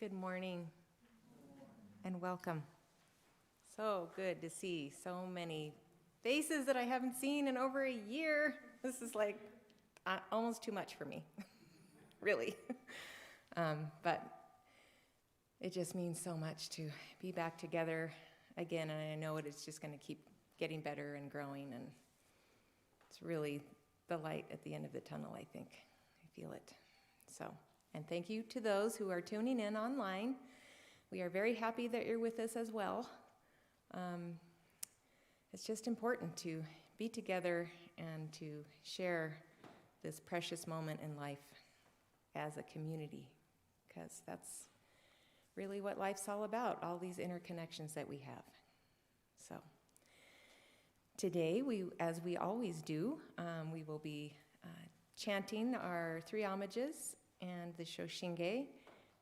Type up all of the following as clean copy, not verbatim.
Good morning and welcome. So good to see so many faces that I haven't seen in over a year. This is like almost too much for me, really. But it just means so much to be back together again, and I know it's just going to keep getting better and growing, and it's really the light at the end of the tunnel, I think. I feel it. So. And thank you to those who are tuning in online. We are very happy that you're with us as well. It's just important to be together and to share this precious moment in life as a community, because that's really what life's all about, all these interconnections that we have. So today, as we always do, we will be chanting our 3 homages and the Shoshinge,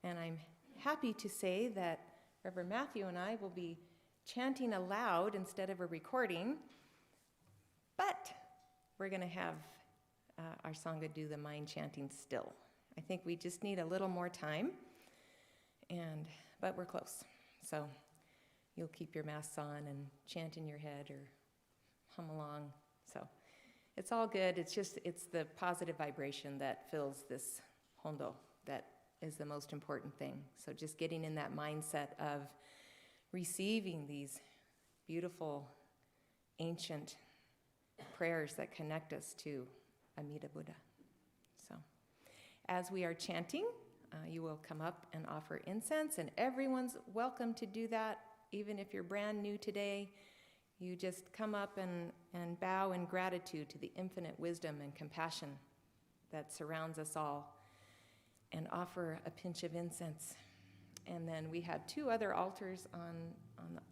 and I'm happy to say that Reverend Matthew and I will be chanting aloud instead of a recording, but we're going to have our Sangha do the mind chanting still. I think we just need a little more time, but we're close. So you'll keep your masks on and chant in your head or hum along. So it's all good. It's the positive vibration that fills this Hondo that is the most important thing. So just getting in that mindset of receiving these beautiful, ancient prayers that connect us to Amida Buddha. So as we are chanting, you will come up and offer incense, and everyone's welcome to do that. Even if you're brand new today, you just come up and bow in gratitude to the infinite wisdom and compassion that surrounds us all, and offer a pinch of incense. And then we have 2 other altars on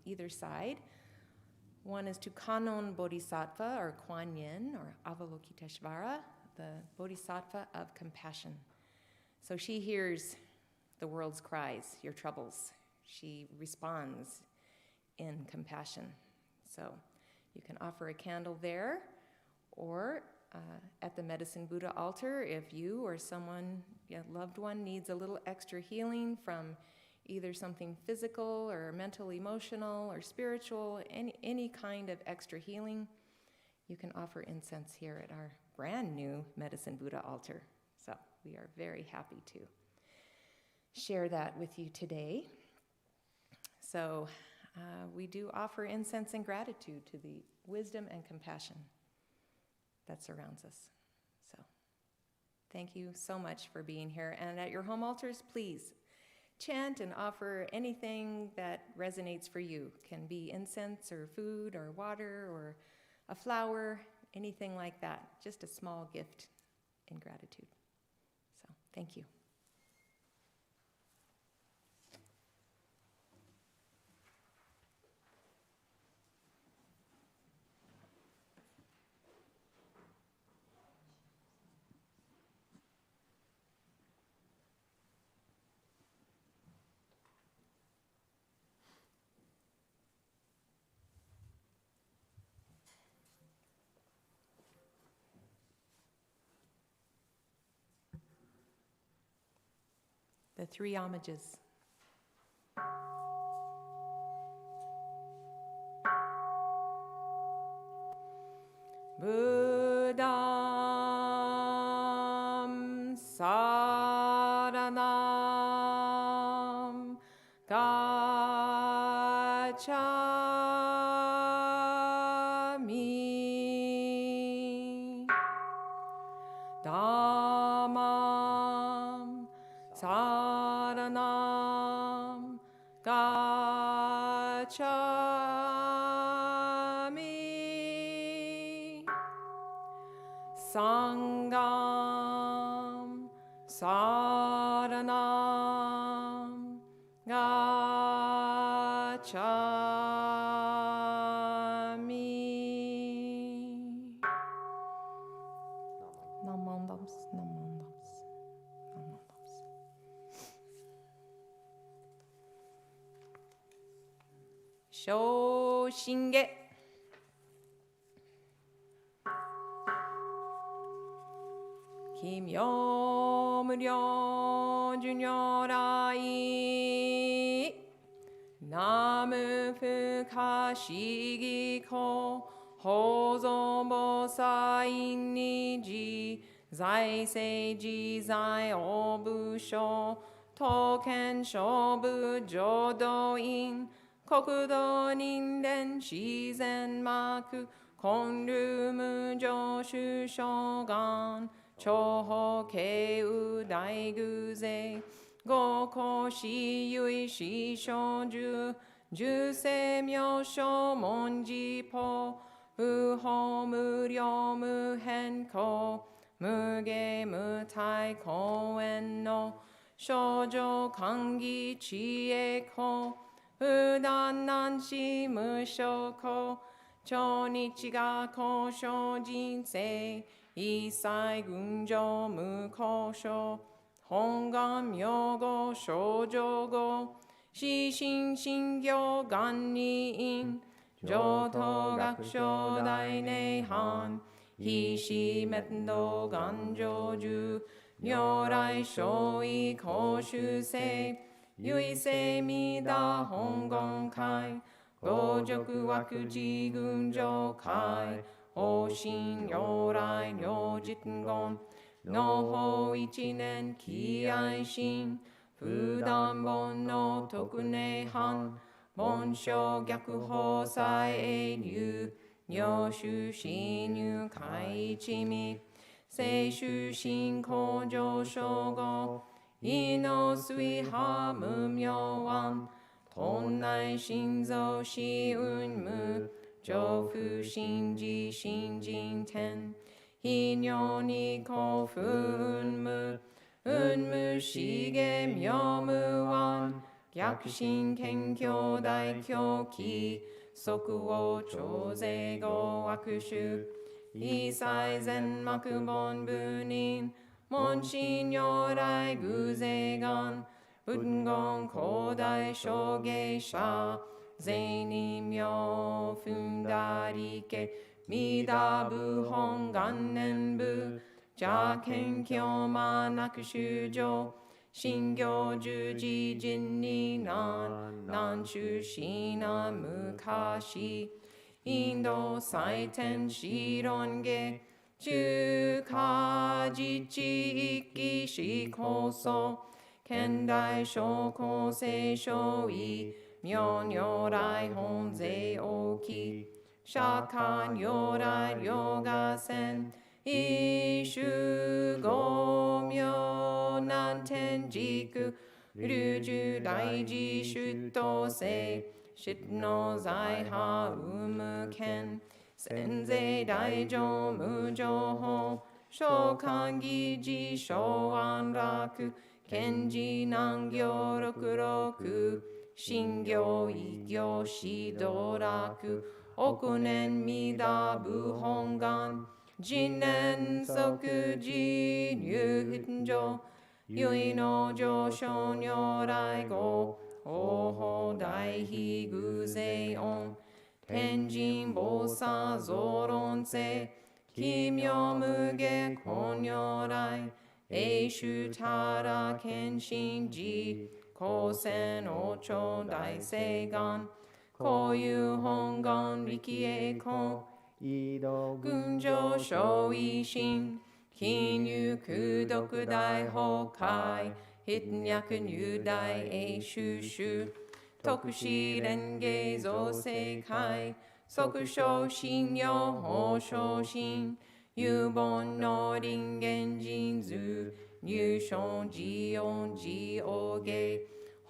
either side. One is to Kannon Bodhisattva, or Kuan Yin, or Avalokiteshvara, the Bodhisattva of compassion. So she hears the world's cries, your troubles. She responds in compassion. So you can offer a candle there, or at the Medicine Buddha altar if you or someone, a loved one, needs a little extra healing from either something physical or mental, emotional, or spiritual, any kind of extra healing. You can offer incense here at our brand new Medicine Buddha altar. So we are very happy to share that with you today. So we do offer incense and gratitude to the wisdom and compassion that surrounds us. So thank you so much for being here. And at your home altars, please chant and offer anything that resonates for you. Can be incense or food or water or a flower, anything like that. Just a small gift in gratitude. So thank you. The 3 homages. Buddham saranam gacchami. Dhammam saranam gacchami. Sangham saranam gacchami. Namandams, namandams, namandams. Shoshinge. Kimyo muryo junyorai. Namu fukashigi ko hozon bosai niji. Zai seiji zai obusho. Token shobu jodoin. Kokudo ninden shizen maku. Konru mujo shushogan. Choho keu daiguze. Goko shi yui shi shouju. Juse myosho monji po. Uho muryo muhen ko. Muge mutai koen no. Shoujo kangi chie ko. Udan nanshi musho ko. Chonichi ga ko shojin se. Isai gunjo mukosho. Hongam yogo shoujo go. Shishin shingyo ganni in. Joto gakusho dai nehan. Hishi metendo ganjoju. Nyorai shoi koshu se. Yui se mida hongon kai. Gojoku wakuji gunjo kai. Oshin yorai nyo jitengon. Noho ichinen kiai shin. Fudan bon no tokune han. Bonsho gyaku hosai e nyu. Nyoshu shinyu kai ichimi. Seishu shin kojo shogo. Ino sui ha mumyo wan. Tonnai shinzo shi unmu. Jofu shinji shinjin ten. Hinyo ni kofu unmu. Unmu shige myomu wan. Gyakushin kenkyo daikyo ki. Soku wo chose go akushu. Isai zen makubon bunin. Monshin yorai guzegan. Budngon kodai shoge sha. Zeni myo fundarike. Midabu hongannen bu. Jaken kyoma nakushujo. Shingyo juji jinni nan. Nanshu shina mukashi. Indo saiten shironge. Jukajichi iki shikoso. Kendai shoko se shoi. Myon yorai honze oki. Shakan yorai ryoga sen. Ishu go myo nanten jiku. Ryuju daiji shuto se. Shitno zai ha umu ken. Senze daijo mujo ho. Shokangi ji shoan raku. Kenji nangyo rokuroku. Shingyo igyo shidoraku. Okunen midabu hongan. Jinen soku ji nyu hitenjo. Yui no jo shon yorai go. Oho daihi guze on. Tenjin bosa zoron se. Kimyo muge konyorai. Eishu tara kenshin ji. Kosen ocho daisegan. Koyu hongan rikie kon. Ido gunjo shoi shin. Kinyu kudoku dai hokai. Hitnyaku nyu dai e shushu. Tokushi renge zo sekai. Sokusho shin yo ho shoshin. Yubon no ringen jinzu. Nyu shon ji on ji oge.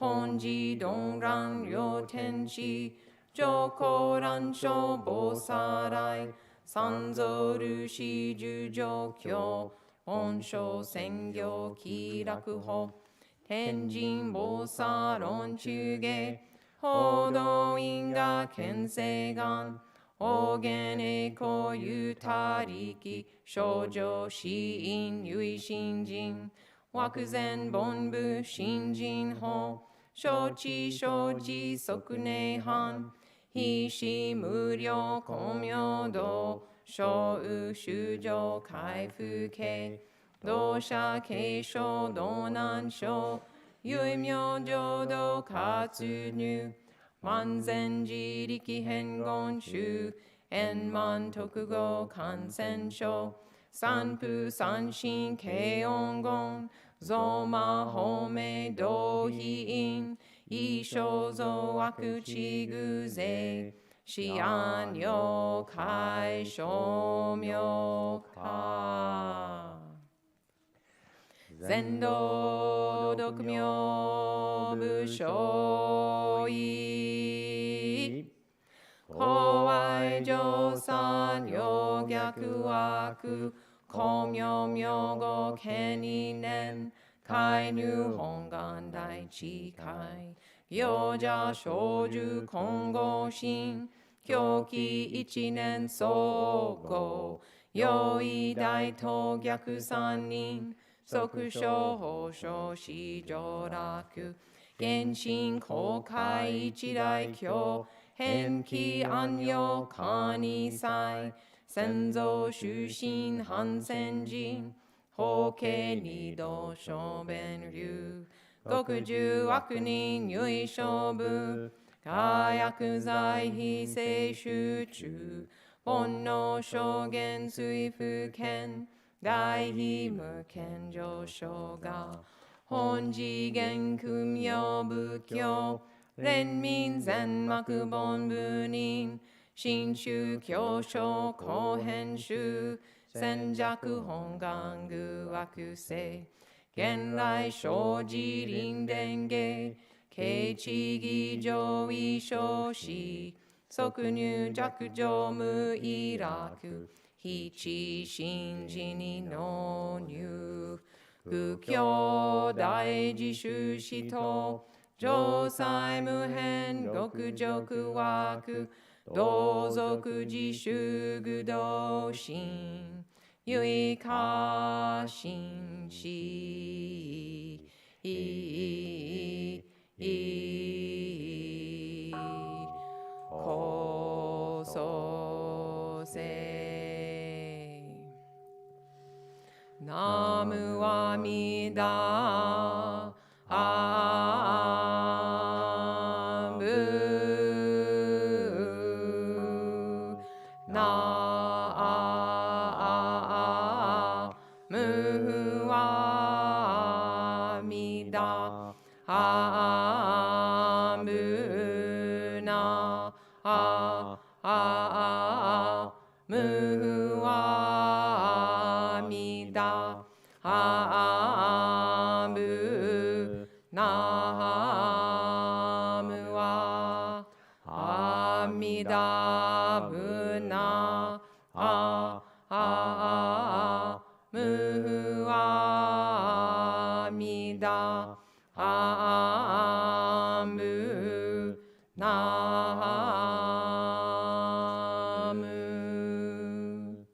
Honji donran ryo tenshi. Joko ransho bosarai. Sanzoru shiju jokyo. Onsho sengyo kiraku ho. Tenjin bosaron chuge. 報道院が県西岸大元栄光ゆたりき少女死因唯新人枠前本部新人法承知承知即内藩非死無料公明道小雨修正開封系同社継承道南省唯名浄土活入万全自力変言宗円満特語感染症三風三神慶音言増魔法明道非因異生増悪地偶税思案妖怪称名化全道読名部所意公愛上三両逆枠公明明語権二年介入本願大地会行者小樹金剛心狂気一年総合用意大東逆三人即小法小四上楽原神公開一大教変気安養管理祭先祖出身反戦人法家二道小弁流極十悪人唯勝部火薬剤非正集中煩悩証言水不見大非無権上昇が本次元組用仏教連民全幕本部人新宗教書後編集戦弱本願具惑星現来生じ臨伝芸慶地義上位少子即入弱上無意楽非知信事に納入不教大自主使徒上妻無変極辱枠同族自主具道心唯過信しこそせナムアミダアムナムアミダアムナアムアミダアムナムアミダブナアムアミダアムナム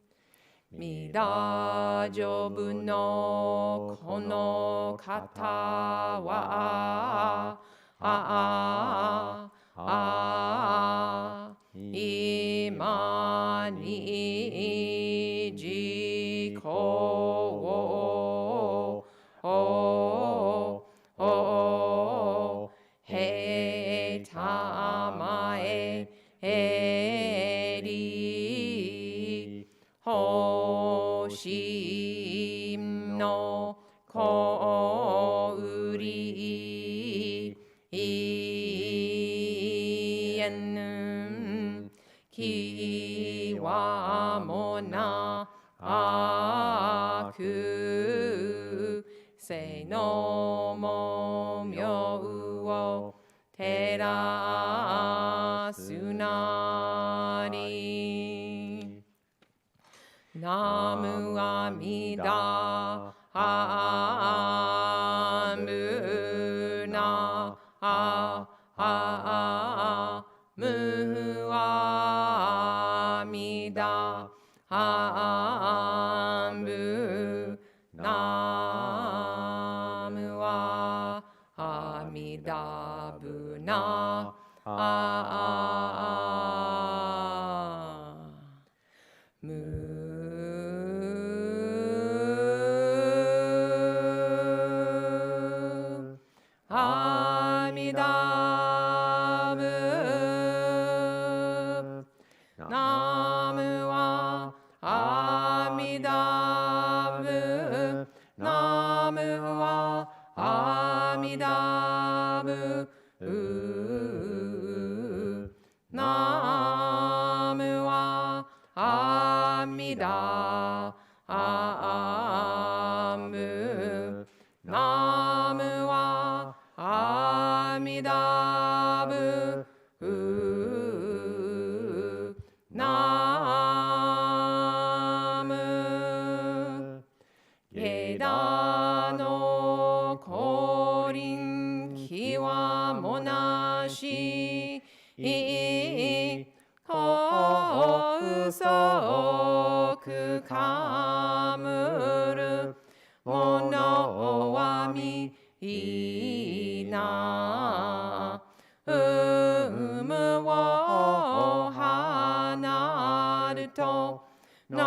ミダジョブのこの方は今に自己をへたまえりほしのこうりえぬきわもなくせのもみょうを照らすなりナムアミダアムナアあむあみだあむなむはあみだぶなむあみだぶナムはあみだぶナムはあみだぶナムはあみだあむナムはあみだぶナムゲダの降臨日はもなしこうそくかむるものはみいなむを離ると述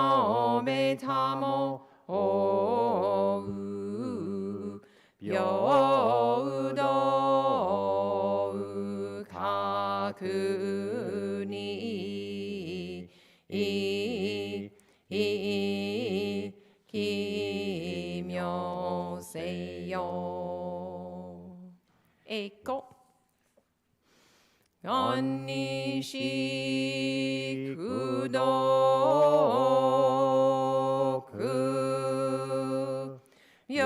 べたもおう平等確に奇妙せよ栄光何にしくどく平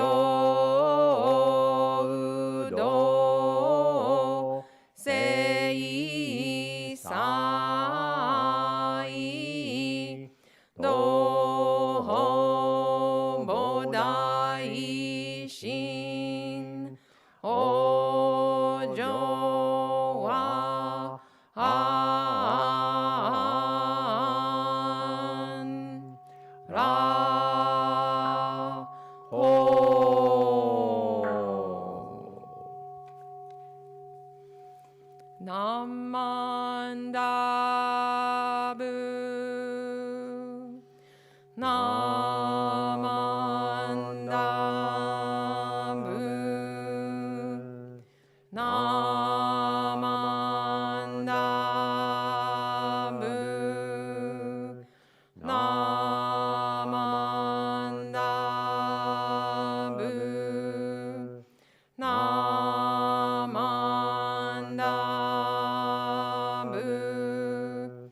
等聖祭どうも大神お嬢はあんらほナマンダブナマンダブナマンダブナマンダブナマンダブ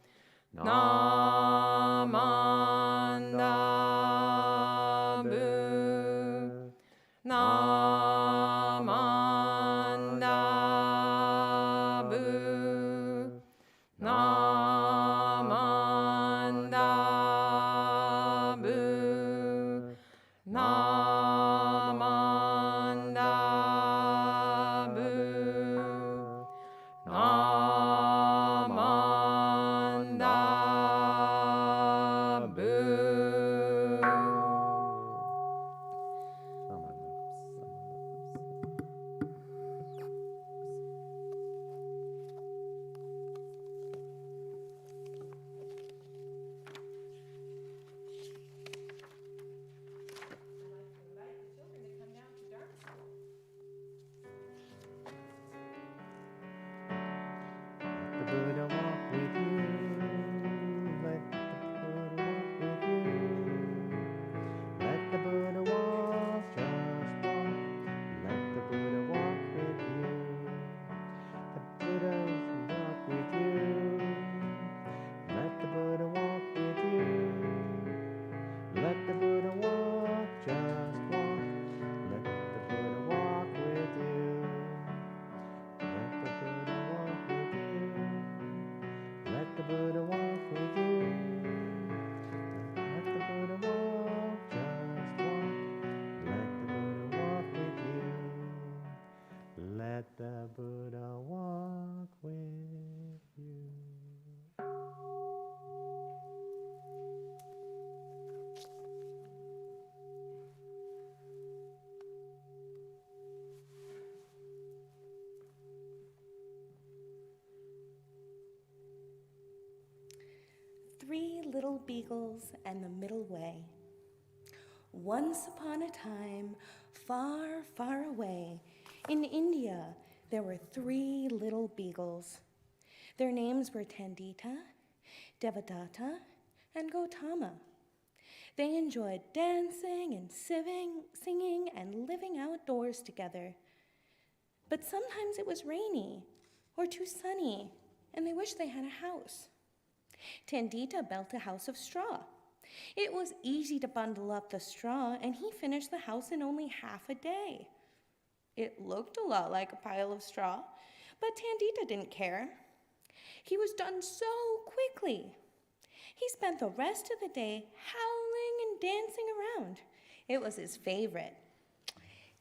Let the Buddha walk with you. Three little beagles and the middle way. Once upon a time, far, far away, in India, there were three little beagles. Their names were Tandita, Devadatta, and Gautama. They enjoyed dancing and singing and living outdoors together. But sometimes it was rainy or too sunny, and they wished they had a house. Tandita built a house of straw. It was easy to bundle up the straw, and he finished the house in only half a day. It looked a lot like a pile of straw, but Tandita didn't care. He was done so quickly. He spent the rest of the day howling and dancing around. It was his favorite.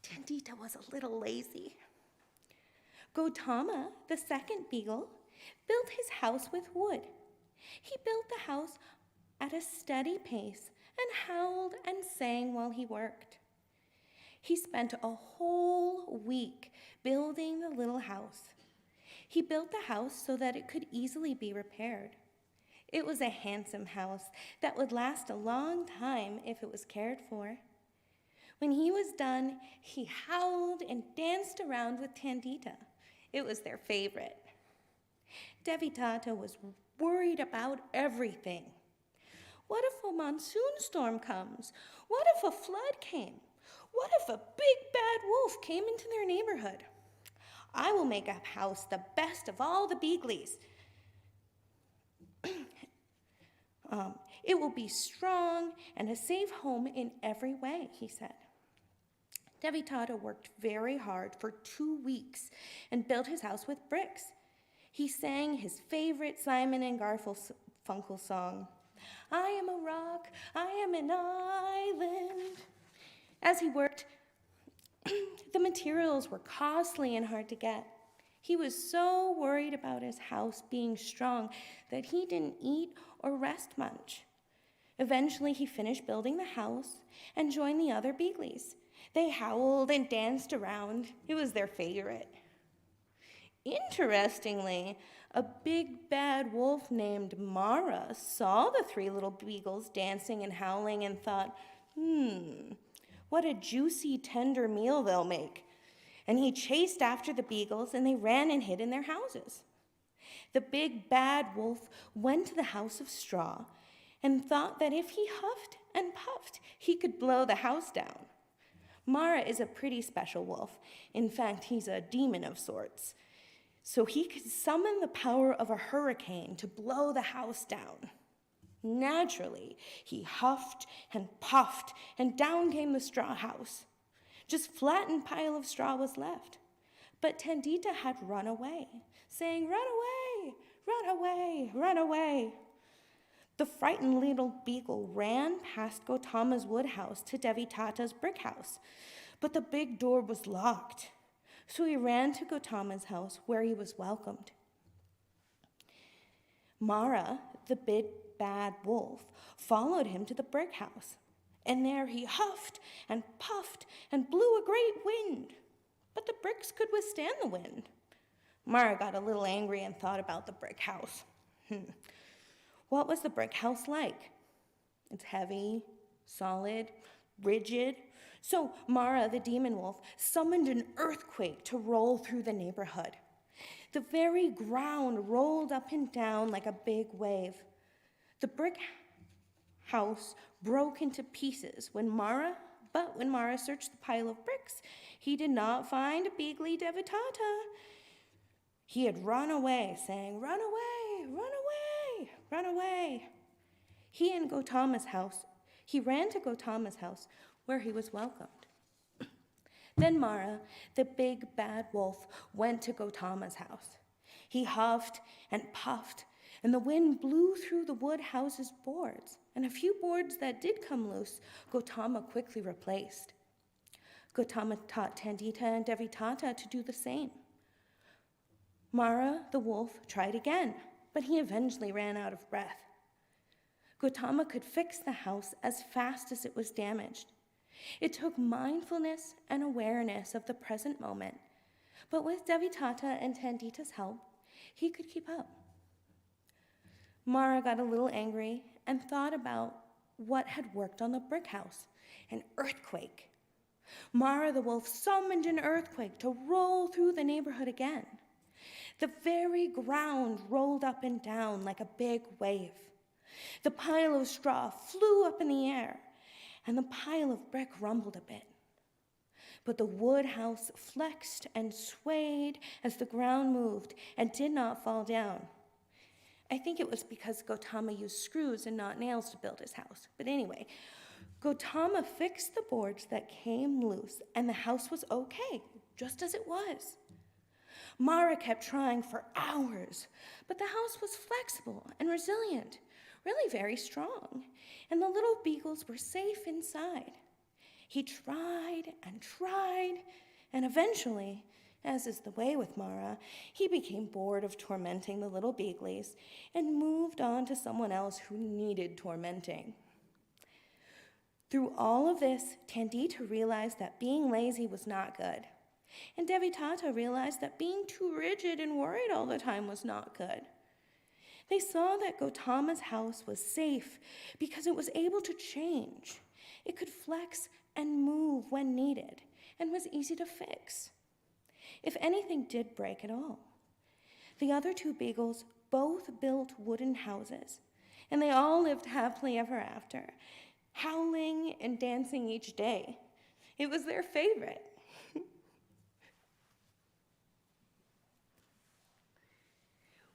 Tandita was a little lazy. Gautama, the second beagle, built his house with wood. He built the house at a steady pace and howled and sang while he worked. He spent a whole week building the little house. He built the house so that it could easily be repaired. It was a handsome house that would last a long time if it was cared for. When he was done, he howled and danced around with Tandita. It was their favorite. Devadatta was worried about everything. What if a monsoon storm comes? What if a flood came? What if a big bad wolf came into their neighborhood? I will make a house the best of all the Beagleys. It will be strong and a safe home in every way, he said. Devadatta worked very hard for 2 weeks and built his house with bricks. He sang his favorite Simon and Garfunkel song, I am a rock, I am an island. As he worked, the materials were costly and hard to get. He was so worried about his house being strong that he didn't eat or rest much. Eventually, he finished building the house and joined the other Beagleys. They howled and danced around. It was their favorite. Interestingly, a big bad wolf named Mara saw the three little beagles dancing and howling and thought, what a juicy, tender meal they'll make. And he chased after the beagles, and they ran and hid in their houses. The big bad wolf went to the house of straw and thought that if he huffed and puffed, he could blow the house down. Mara is a pretty special wolf. In fact, he's a demon of sorts. So he could summon the power of a hurricane to blow the house down. Naturally, he huffed and puffed, and down came the straw house. Just a flattened pile of straw was left. But Tandita had run away, saying, run away, run away, run away. The frightened little beagle ran past Gautama's wood house to Devadatta's brick house, but the big door was locked. So he ran to Gautama's house, where he was welcomed. Mara, the big bad wolf, followed him to the brick house, and there he huffed and puffed and blew a great wind, but the bricks could withstand the wind. Mara got a little angry and thought about the brick house. What was the brick house like? It's heavy, solid, rigid. So Mara, the demon wolf, summoned an earthquake to roll through the neighborhood. The very ground rolled up and down like a big wave. The brick house broke into pieces but when Mara searched the pile of bricks, he did not find Beagly Devadatta. He had run away, saying, run away, run away, run away. He ran to Gautama's house, where he was welcomed. Then Mara, the big bad wolf, went to Gautama's house. He huffed and puffed, and the wind blew through the wood house's boards, and a few boards that did come loose, Gautama quickly replaced. Gautama taught Tandita and Devadatta to do the same. Mara the wolf tried again, but he eventually ran out of breath. Gautama could fix the house as fast as it was damaged. It took mindfulness and awareness of the present moment, but with Devitata and Tandita's help, he could keep up. Mara got a little angry and thought about what had worked on the brick house, an earthquake. Mara the wolf summoned an earthquake to roll through the neighborhood again. The very ground rolled up and down like a big wave. The pile of straw flew up in the air, and the pile of brick rumbled a bit. But the wood house flexed and swayed as the ground moved and did not fall down. I think it was because Gautama used screws and not nails to build his house. But anyway, Gautama fixed the boards that came loose, and the house was okay, just as it was. Mara kept trying for hours, but the house was flexible and resilient, really very strong, and the little beagles were safe inside. He tried, and eventually, as is the way with Mara, he became bored of tormenting the little beaglies and moved on to someone else who needed tormenting. Through all of this, Tandita realized that being lazy was not good. And Devitata realized that being too rigid and worried all the time was not good. They saw that Gautama's house was safe because it was able to change. It could flex and move when needed and was easy to fix, if anything did break at all. The other two beagles both built wooden houses, and they all lived happily ever after, howling and dancing each day. It was their favorite.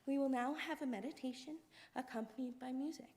We will now have a meditation accompanied by music.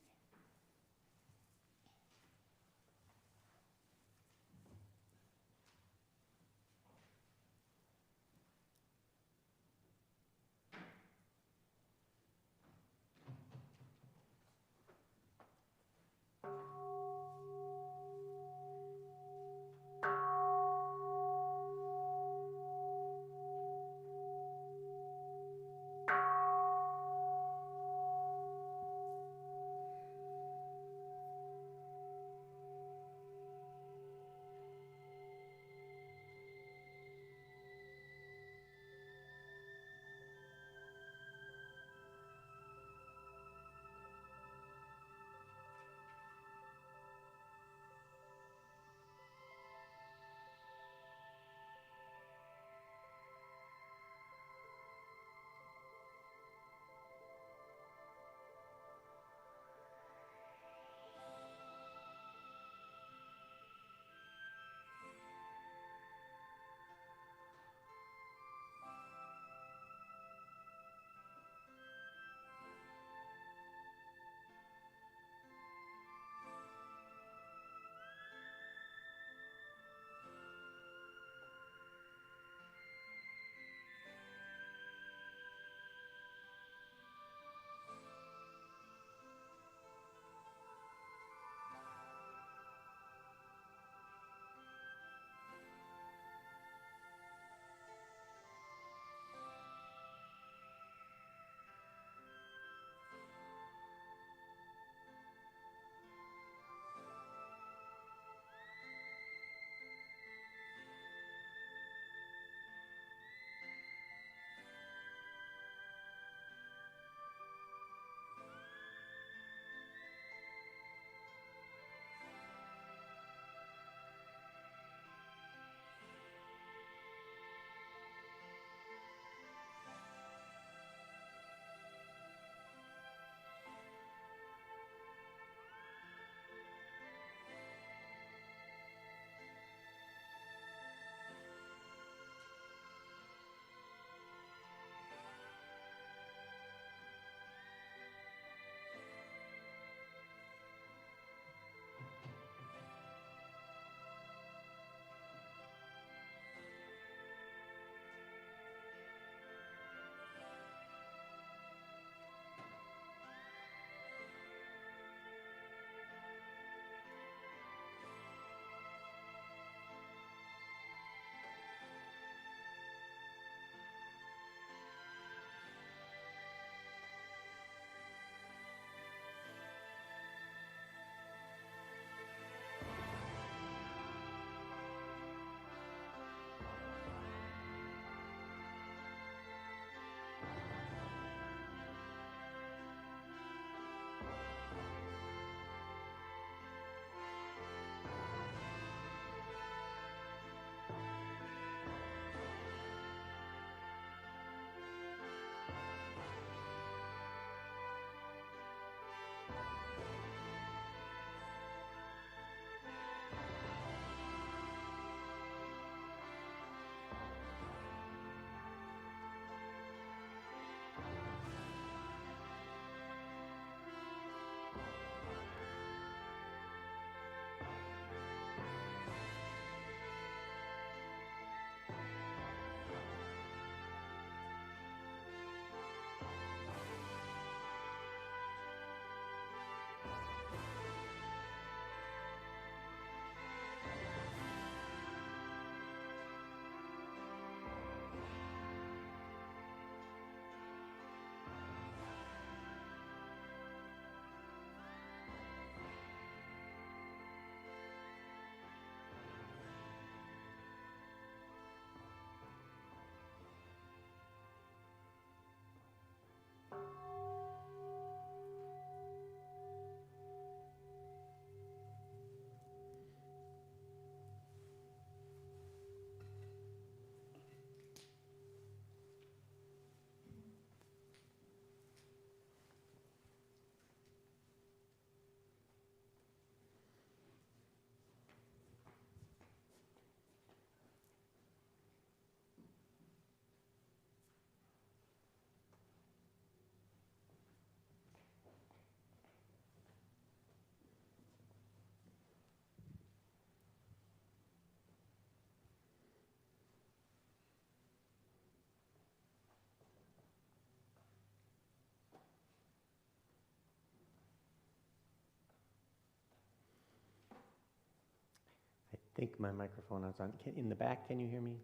think my microphone is on. In the back, can you hear me?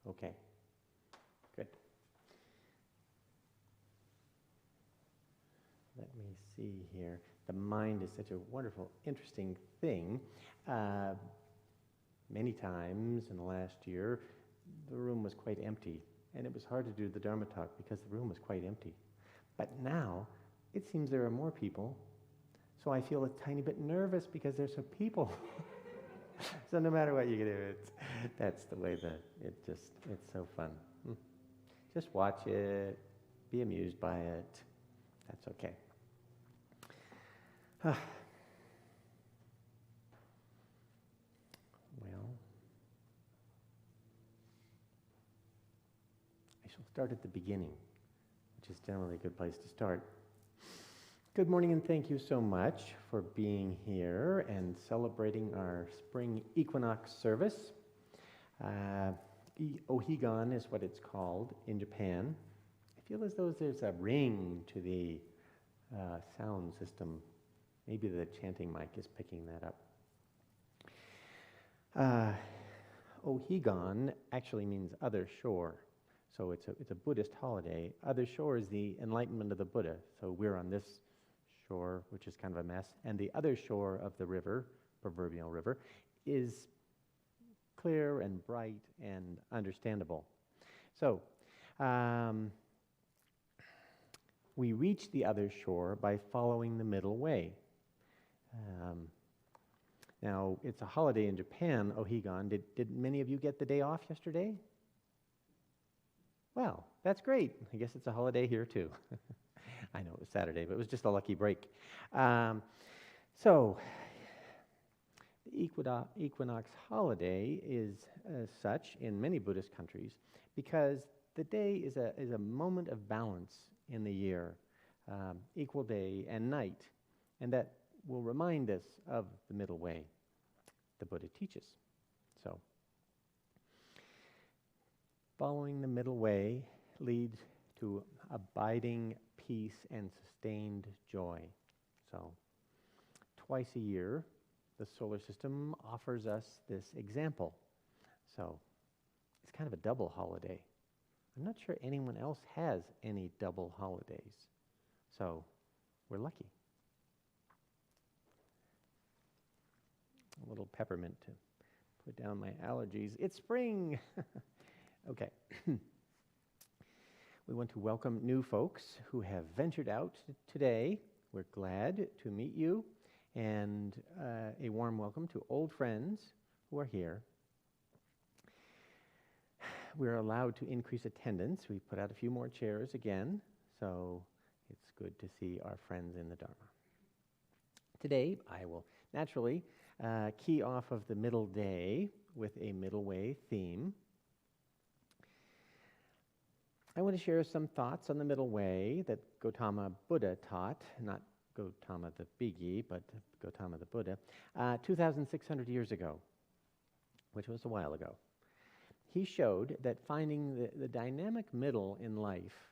Okay, good. Let me see here. The mind is such a wonderful, interesting thing. Many times in the last year, the room was quite empty, and it was hard to do the Dharma talk because the room was quite empty. But now, it seems there are more people, so I feel a tiny bit nervous because there's some people. So no matter what you do, that's the way it's so fun. Just watch it, be amused by it. That's okay. Well, I shall start at the beginning, which is generally a good place to start. Good morning, and thank you so much for being here and celebrating our spring equinox service. Ohigan is what it's called in Japan. I feel as though there's a ring to the sound system. Maybe the chanting mic is picking that up. Ohigan actually means other shore. So it's a Buddhist holiday. Other shore is the enlightenment of the Buddha. So we're on this shore, which is kind of a mess, and the other shore of the river, proverbial river, is clear and bright and understandable. So we reach the other shore by following the middle way. Now, it's a holiday in Japan, Ohigan. Did many of you get the day off yesterday? Well, that's great. I guess it's a holiday here too. I know it was Saturday, but it was just a lucky break. So, the equinox holiday is such in many Buddhist countries because the day is a moment of balance in the year, equal day and night, and that will remind us of the middle way the Buddha teaches. So, following the middle way leads to abiding peace and sustained joy. So, twice a year, the solar system offers us this example. So, it's kind of a double holiday. I'm not sure anyone else has any double holidays. So, we're lucky. A little peppermint to put down my allergies. It's spring! Okay. We want to welcome new folks who have ventured out today. We're glad to meet you, and a warm welcome to old friends who are here. We're allowed to increase attendance. We put out a few more chairs again, so it's good to see our friends in the Dharma. Today, I will naturally key off of the middle day with a middle way theme. I want to share some thoughts on the middle way that Gautama Buddha taught, not Gautama the biggie, but Gautama the Buddha, 2,600 years ago, which was a while ago. He showed that finding the dynamic middle in life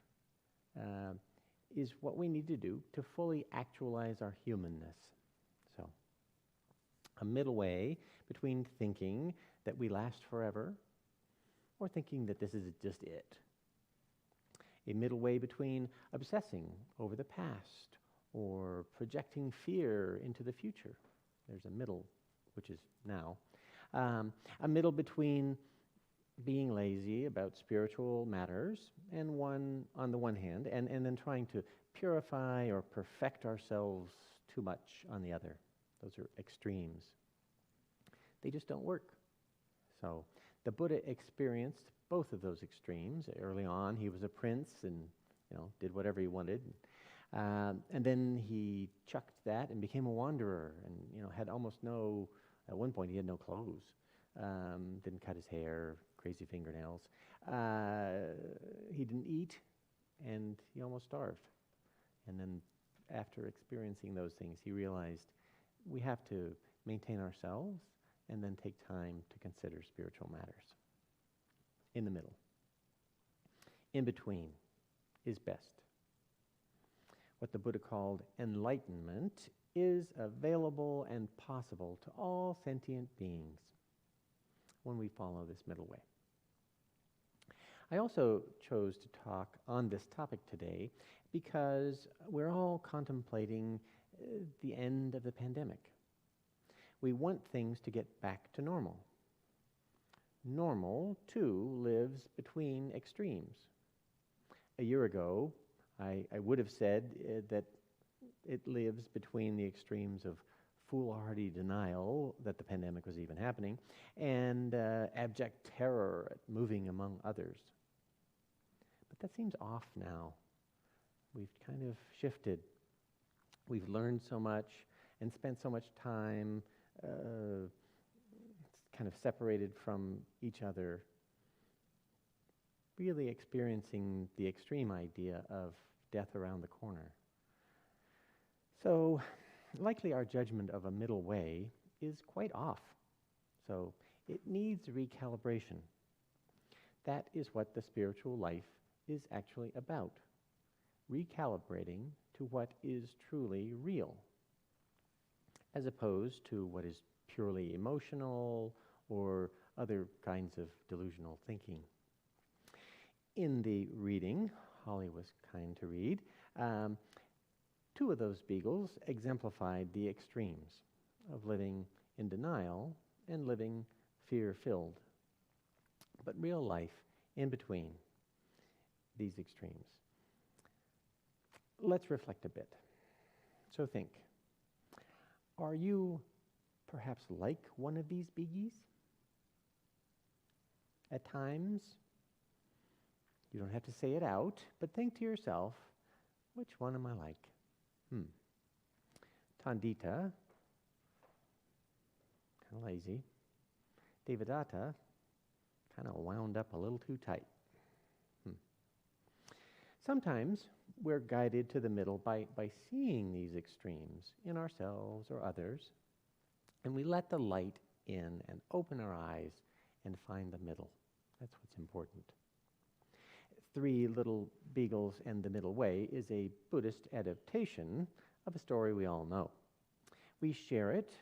is what we need to do to fully actualize our humanness. So, a middle way between thinking that we last forever or thinking that this is just it. A middle way between obsessing over the past or projecting fear into the future. There's a middle, which is now. A middle between being lazy about spiritual matters and one on the one hand, and then trying to purify or perfect ourselves too much on the other. Those are extremes. They just don't work. So the Buddha experienced both of those extremes. Early on, he was a prince and did whatever he wanted. And then he chucked that and became a wanderer and had almost no, at one point he had no clothes. Didn't cut his hair, crazy fingernails. He didn't eat, and he almost starved. And then after experiencing those things, he realized we have to maintain ourselves and then take time to consider spiritual matters. In the middle. In between is best. What the Buddha called enlightenment is available and possible to all sentient beings when we follow this middle way. I also chose to talk on this topic today because we're all contemplating the end of the pandemic. We want things to get back to normal. Normal, too, lives between extremes. A year ago, I would have said that it lives between the extremes of foolhardy denial that the pandemic was even happening and abject terror at moving among others. But that seems off now. We've kind of shifted. We've learned so much and spent so much time kind of separated from each other, really experiencing the extreme idea of death around the corner. So likely our judgment of a middle way is quite off. So it needs recalibration. That is what the spiritual life is actually about. Recalibrating to what is truly real, as opposed to what is purely emotional or other kinds of delusional thinking. In the reading, Holly was kind to read, two of those beagles exemplified the extremes of living in denial and living fear-filled, but real life in between these extremes. Let's reflect a bit. So think, are you perhaps like one of these beagies? At times, you don't have to say it out, but think to yourself, which one am I like? Tandita, kind of lazy. Devadatta, kind of wound up a little too tight. Sometimes we're guided to the middle by seeing these extremes in ourselves or others, and we let the light in and open our eyes and find the middle. That's what's important. Three Little Beagles and the Middle Way is a Buddhist adaptation of a story we all know. We share it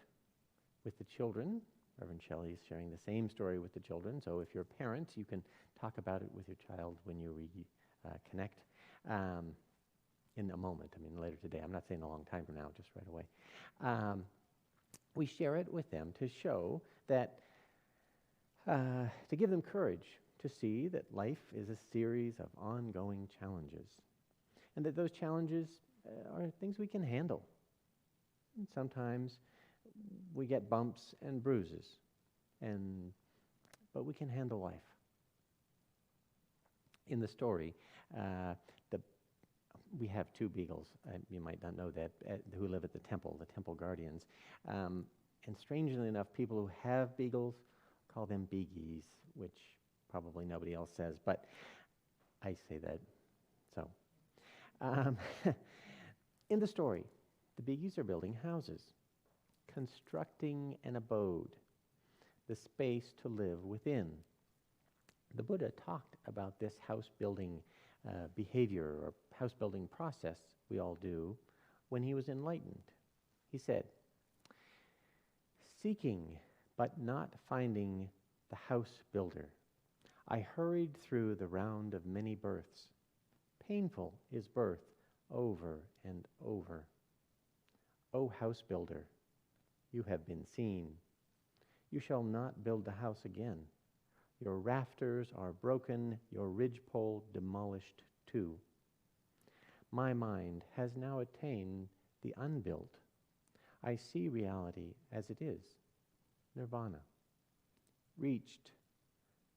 with the children. Reverend Shelley is sharing the same story with the children, so if you're a parent, you can talk about it with your child when you connect in a moment. I mean, later today. I'm not saying a long time from now, just right away. We share it with them to show that, to give them courage to see that life is a series of ongoing challenges, and that those challenges are things we can handle. And sometimes we get bumps and bruises, but we can handle life. In the story, we have two beagles, you might not know that, who live at the temple guardians. And strangely enough, people who have beagles call them beagies, which probably nobody else says, but I say that. So, in the story, the beagies are building houses, constructing an abode, the space to live within. The Buddha talked about this house-building behavior or house-building process we all do when he was enlightened. He said, "Seeking but not finding the house builder, I hurried through the round of many births. Painful is birth over and over. O house builder, you have been seen. You shall not build the house again. Your rafters are broken, your ridgepole demolished too. My mind has now attained the unbuilt. I see reality as it is, nirvana. Reached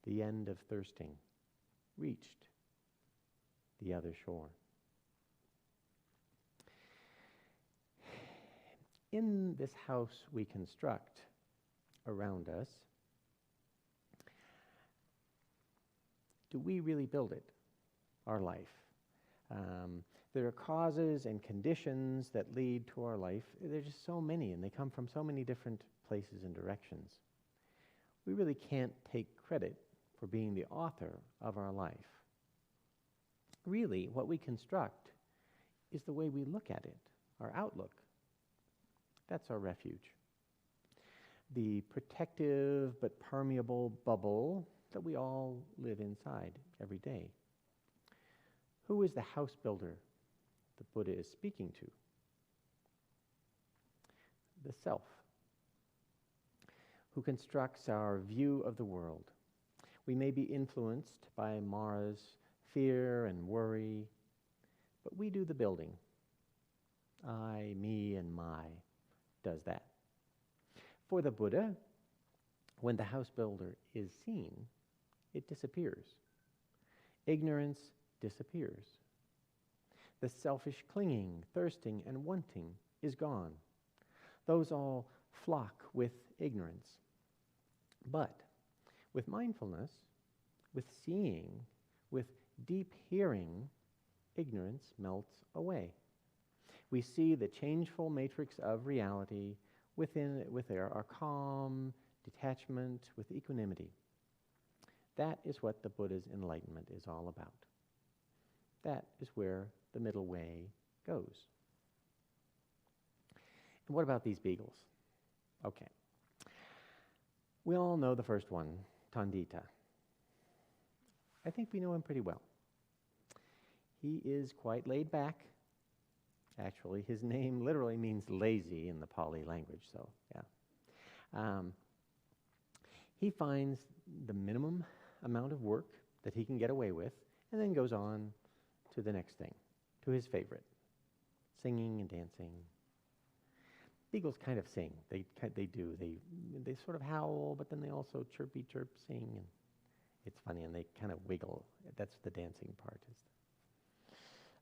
the end of thirsting, reached the other shore." In this house we construct around us, do we really build it, our life? There are causes and conditions that lead to our life. There's just so many, and they come from so many different places and directions. We really can't take credit for being the author of our life. Really, what we construct is the way we look at it, our outlook. That's our refuge. The protective but permeable bubble that we all live inside every day. Who is the house builder the Buddha is speaking to? The self, who constructs our view of the world. We may be influenced by Mara's fear and worry, but we do the building. I, me, and my does that. For the Buddha, when the house builder is seen, it disappears. Ignorance disappears. The selfish clinging, thirsting, and wanting is gone. Those all flock with ignorance. But with mindfulness, with seeing, with deep hearing, ignorance melts away. We see the changeful matrix of reality with our calm, detachment, with equanimity. That is what the Buddha's enlightenment is all about. That is where the middle way goes. And what about these beagles? Okay. We all know the first one, Tandita. I think we know him pretty well. He is quite laid back. Actually, his name literally means lazy in the Pali language, so yeah. He finds the minimum amount of work that he can get away with and then goes on to the next thing, to his favorite, singing and dancing. Beagles kind of sing. They do. They sort of howl, but then they also chirpy chirp sing, and it's funny, and they kind of wiggle. That's the dancing part.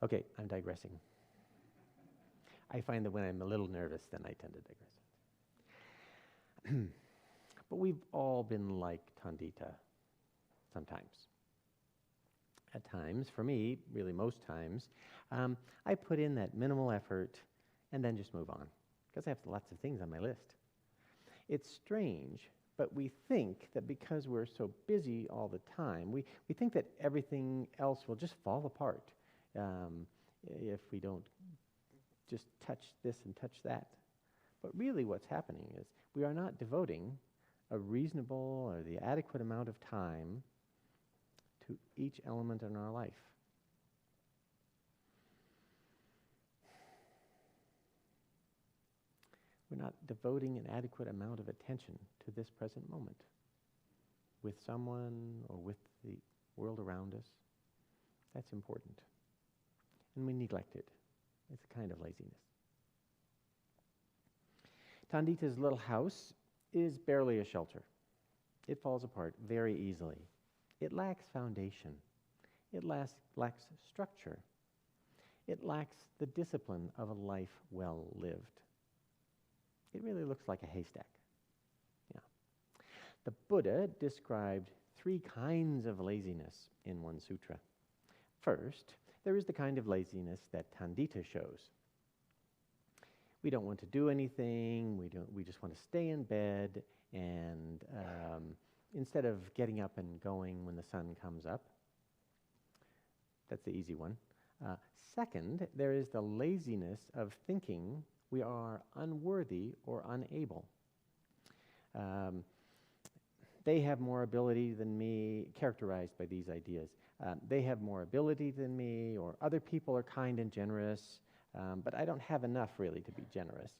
Okay, I'm digressing. I find that when I'm a little nervous, then I tend to digress. But we've all been like Tandita sometimes. At times, for me, really most times, I put in that minimal effort and then just move on, because I have lots of things on my list. It's strange, but we think that because we're so busy all the time, we think that everything else will just fall apart if we don't just touch this and touch that. But really what's happening is we are not devoting a reasonable or the adequate amount of time to each element in our life. We're not devoting an adequate amount of attention to this present moment with someone or with the world around us. That's important. And we neglect it. It's a kind of laziness. Tandita's little house is barely a shelter. It falls apart very easily. It lacks foundation. It lacks structure. It lacks the discipline of a life well lived. It really looks like a haystack. Yeah. The Buddha described 3 kinds of laziness in one sutra. First, there is the kind of laziness that Tandita shows. We don't want to do anything. We just want to stay in bed, and instead of getting up and going when the sun comes up. That's the easy one. Second, there is the laziness of thinking we are unworthy or unable. They have more ability than me, characterized by these ideas. They have more ability than me, or other people are kind and generous, but I don't have enough really to be generous.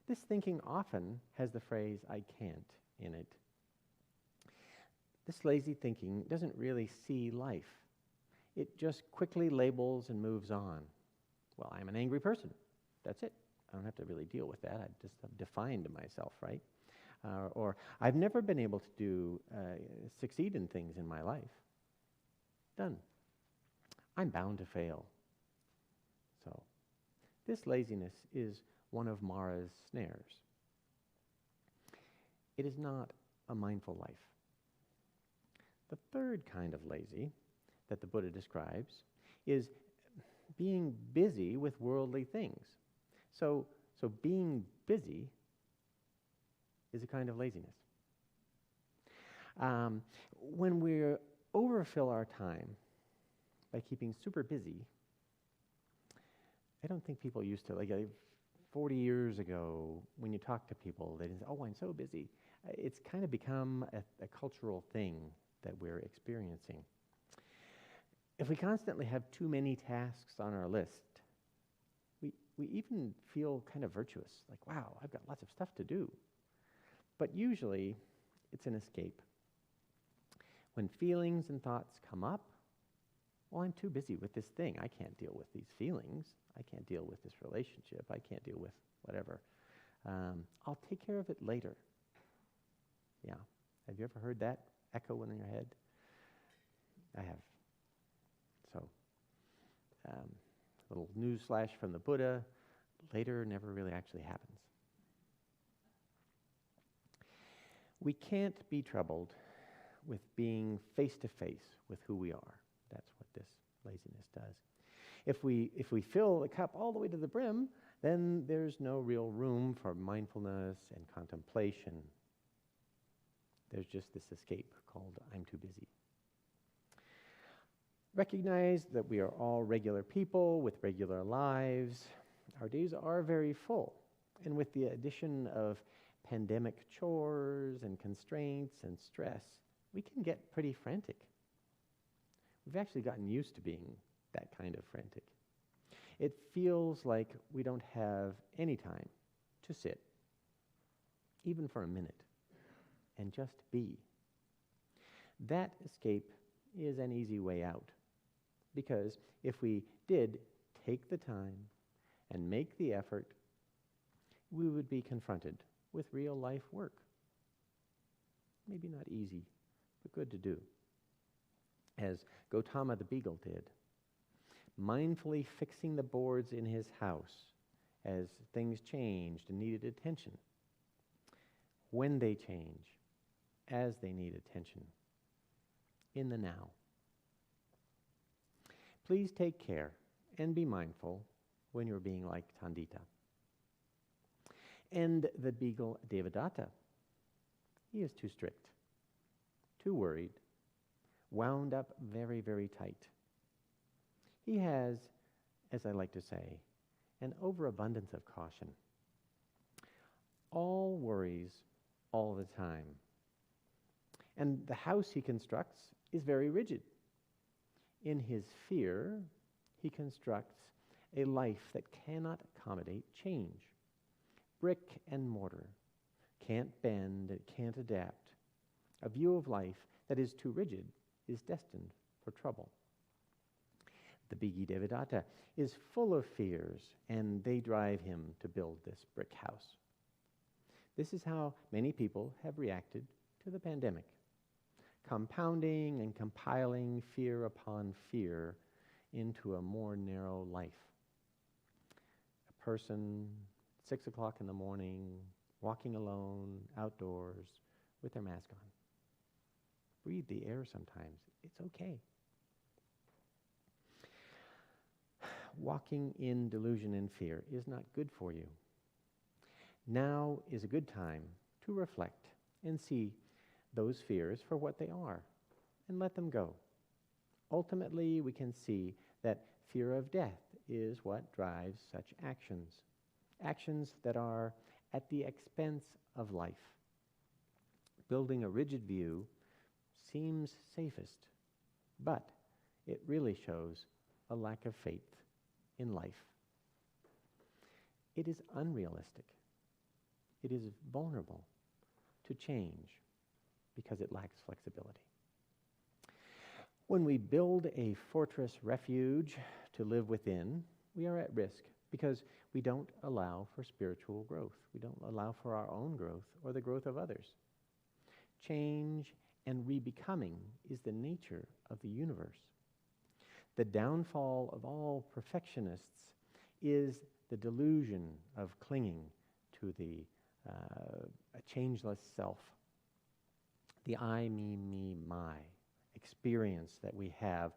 This thinking often has the phrase, I can't, in it. This lazy thinking doesn't really see life. It just quickly labels and moves on. Well, I'm an angry person. That's it. I don't have to really deal with that. I've just defined myself, right? Or I've never been able to succeed in things in my life. Done. I'm bound to fail. So, this laziness is one of Mara's snares. It is not a mindful life. The third kind of lazy that the Buddha describes is being busy with worldly things. So being busy is a kind of laziness. When we overfill our time by keeping super busy, I don't think people used to, 40 years ago, when you talk to people, they say, oh, I'm so busy. It's kind of become a cultural thing that we're experiencing. If we constantly have too many tasks on our list, we even feel kind of virtuous, like, wow, I've got lots of stuff to do. But usually, it's an escape. When feelings and thoughts come up, well, I'm too busy with this thing. I can't deal with these feelings. I can't deal with this relationship. I can't deal with whatever. I'll take care of it later. Yeah. Have you ever heard that echo in your head? I have. So, little news flash from the Buddha. Later never really actually happens. We can't be troubled with being face-to-face with who we are. That's what this laziness does. If we fill the cup all the way to the brim, then there's no real room for mindfulness and contemplation. There's just this escape called I'm too busy. Recognize that we are all regular people with regular lives. Our days are very full. And with the addition of pandemic chores and constraints and stress, we can get pretty frantic. We've actually gotten used to being that kind of frantic. It feels like we don't have any time to sit, even for a minute, and just be. That escape is an easy way out, because if we did take the time and make the effort, we would be confronted with real life work. Maybe not easy, but good to do. As Gautama the beagle did, mindfully fixing the boards in his house as things changed and needed attention, when they change, as they need attention, in the now. Please take care and be mindful when you're being like Tandita. And the beagle Devadatta, he is too strict, too worried, wound up very, very tight. He has, as I like to say, an overabundance of caution. All worries all the time. And the house he constructs is very rigid. In his fear, he constructs a life that cannot accommodate change. Brick and mortar, can't bend, it can't adapt. A view of life that is too rigid is destined for trouble. The beagle Devadatta is full of fears, and they drive him to build this brick house. This is how many people have reacted to the pandemic, compounding and compiling fear upon fear into a more narrow life. A person, 6 o'clock in the morning, walking alone, outdoors, with their mask on. Breathe the air sometimes. It's okay. Walking in delusion and fear is not good for you. Now is a good time to reflect and see those fears for what they are and let them go. Ultimately, we can see that fear of death is what drives such actions. Actions that are at the expense of life. Building a rigid view seems safest, but it really shows a lack of faith in life. It is unrealistic. It is vulnerable to change because it lacks flexibility. When we build a fortress refuge to live within, we are at risk because we don't allow for spiritual growth. We don't allow for our own growth or the growth of others. Change and rebecoming is the nature of the universe. The downfall of all perfectionists is the delusion of clinging to a changeless self. The I, me, my experience that we have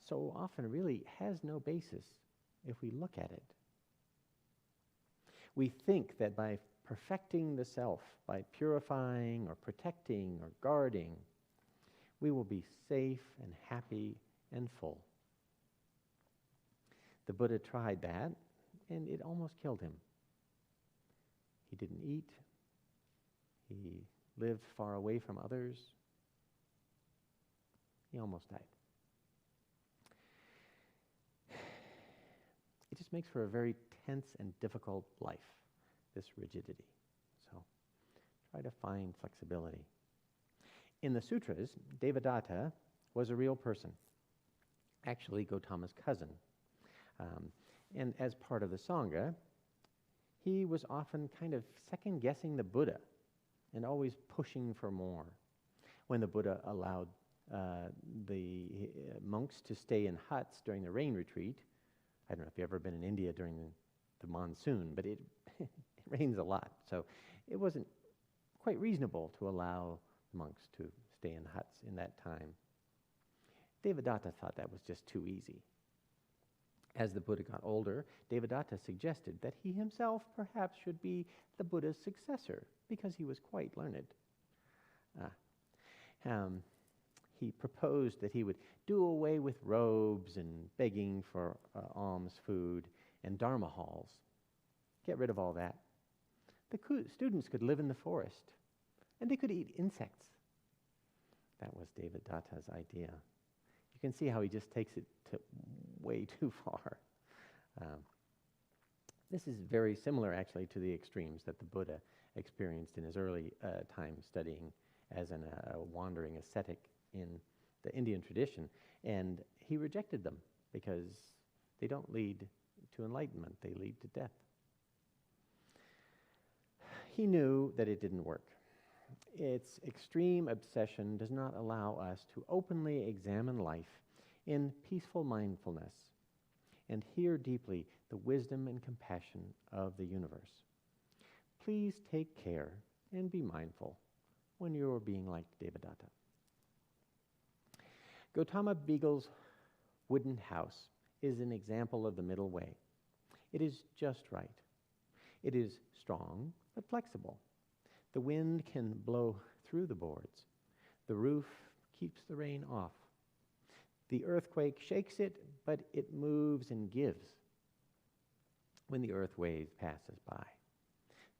so often really has no basis if we look at it. We think that by perfecting the self, by purifying or protecting or guarding, we will be safe and happy and full. The Buddha tried that, and it almost killed him. He didn't eat. He lived far away from others. He almost died. It just makes for a very tense and difficult life, this rigidity. So try to find flexibility. In the sutras, Devadatta was a real person, actually Gautama's cousin. And as part of the Sangha, he was often kind of second-guessing the Buddha and always pushing for more. When the Buddha allowed the monks to stay in huts during the rain retreat, I don't know if you've ever been in India during the monsoon, but it rains a lot, so it wasn't quite reasonable to allow the monks to stay in huts in that time. Devadatta thought that was just too easy. As the Buddha got older, Devadatta suggested that he himself perhaps should be the Buddha's successor because he was quite learned. He proposed that he would do away with robes and begging for alms food and dharma halls. Get rid of all that. The students could live in the forest, and they could eat insects. That was Devadatta's idea. You can see how he just takes it to way too far. This is very similar, actually, to the extremes that the Buddha experienced in his early time studying as a wandering ascetic in the Indian tradition. And he rejected them because they don't lead to enlightenment, they lead to death. He knew that it didn't work. Its extreme obsession does not allow us to openly examine life in peaceful mindfulness and hear deeply the wisdom and compassion of the universe. Please take care and be mindful when you are being like Devadatta. Gautama Beagle's wooden house is an example of the middle way. It is just right. It is strong but flexible. The wind can blow through the boards. The roof keeps the rain off. The earthquake shakes it, but it moves and gives when the earth wave passes by.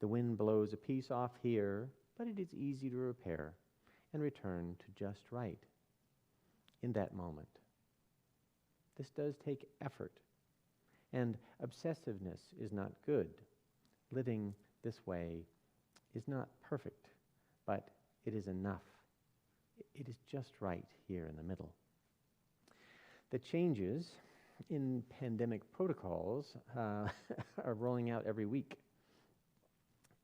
The wind blows a piece off here, but it is easy to repair and return to just right in that moment. This does take effort, and obsessiveness is not good. Living this way is not perfect, but it is enough. It is just right here in the middle. The changes in pandemic protocols are rolling out every week.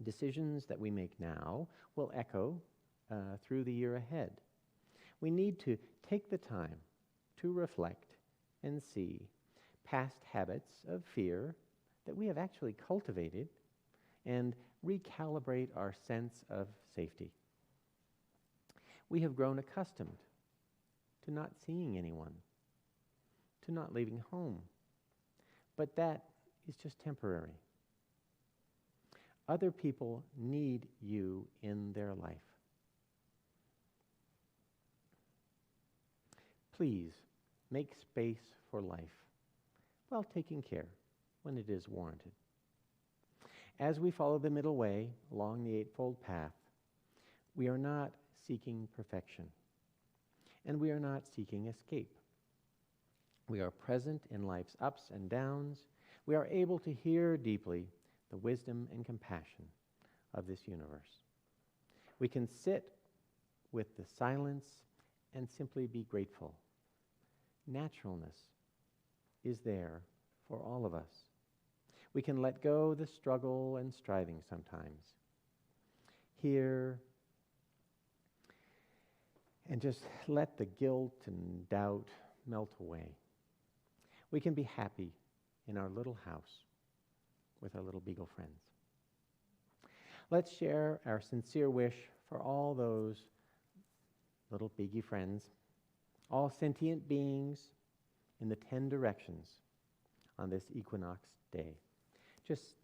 Decisions that we make now will echo through the year ahead. We need to take the time to reflect and see past habits of fear that we have actually cultivated and recalibrate our sense of safety. We have grown accustomed to not seeing anyone, to not leaving home, but that is just temporary. Other people need you in their life. Please make space for life while taking care when it is warranted. As we follow the middle way along the Eightfold Path, we are not seeking perfection, and we are not seeking escape. We are present in life's ups and downs. We are able to hear deeply the wisdom and compassion of this universe. We can sit with the silence and simply be grateful. Naturalness is there for all of us. We can let go the struggle and striving sometimes. Hear and just let the guilt and doubt melt away. We can be happy in our little house with our little beagle friends. Let's share our sincere wish for all those little beagie friends, all sentient beings in the 10 directions on this equinox day. Just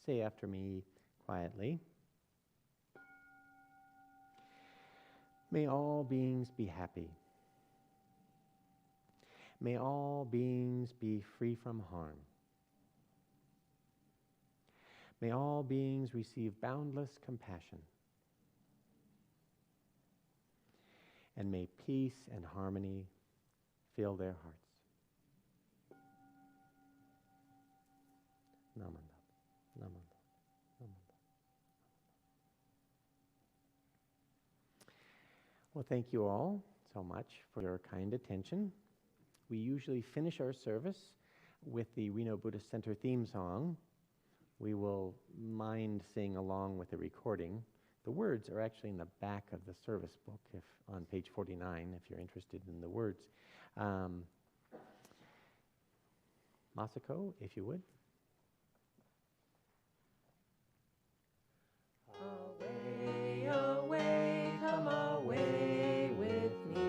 say after me quietly. May all beings be happy. May all beings be free from harm. May all beings receive boundless compassion. And may peace and harmony fill their hearts. Namanda, namanda, namanda. Well, thank you all so much for your kind attention. We usually finish our service with the Reno Buddhist Center theme song. We will mind sing along with the recording. The words are actually in the back of the service book, if on page 49, if you're interested in the words. Masako, if you would. Away, away, come away with me,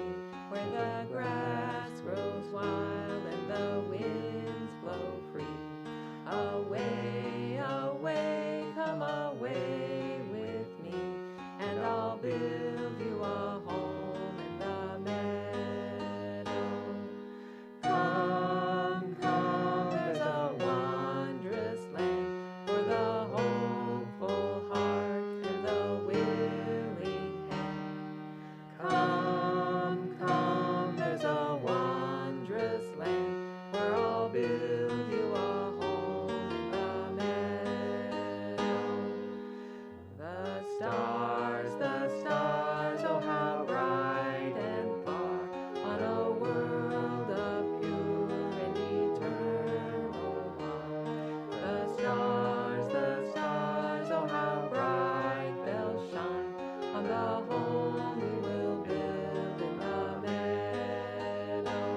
where the grass grows wild and the winds blow free. Away, away, come away with me, and I'll build you a home in the meadow. Come, come, there's a wondrous land for the hopeful heart and the willing hand. Come, come, there's a wondrous land where I'll build you a home in the meadow. The stars, oh how bright and far, on a world of pure and eternal art. The stars, oh how bright they'll shine, on the home we will build in the meadow.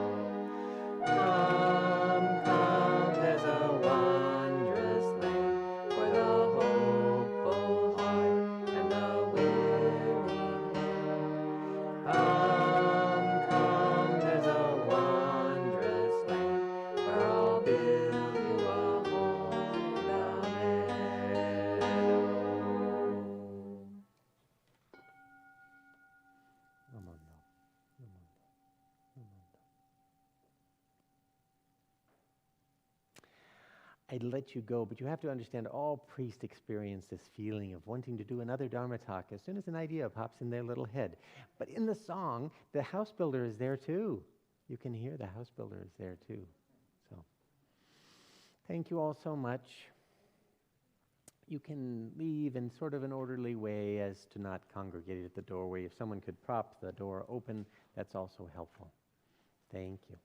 Come, come, there's a wondrous land for the hopeful heart and the willing hand. Come, there's a wondrous land where I'll build you a home in the meadow. Namanda, namanda, namanda. I'd let you go, but you have to understand all priests experience this feeling of wanting to do another Dharma talk as soon as an idea pops in their little head. But in the song, the house builder is there too. You can hear the house builder is there too. So, thank you all so much. You can leave in sort of an orderly way as to not congregate at the doorway. If someone could prop the door open, that's also helpful. Thank you.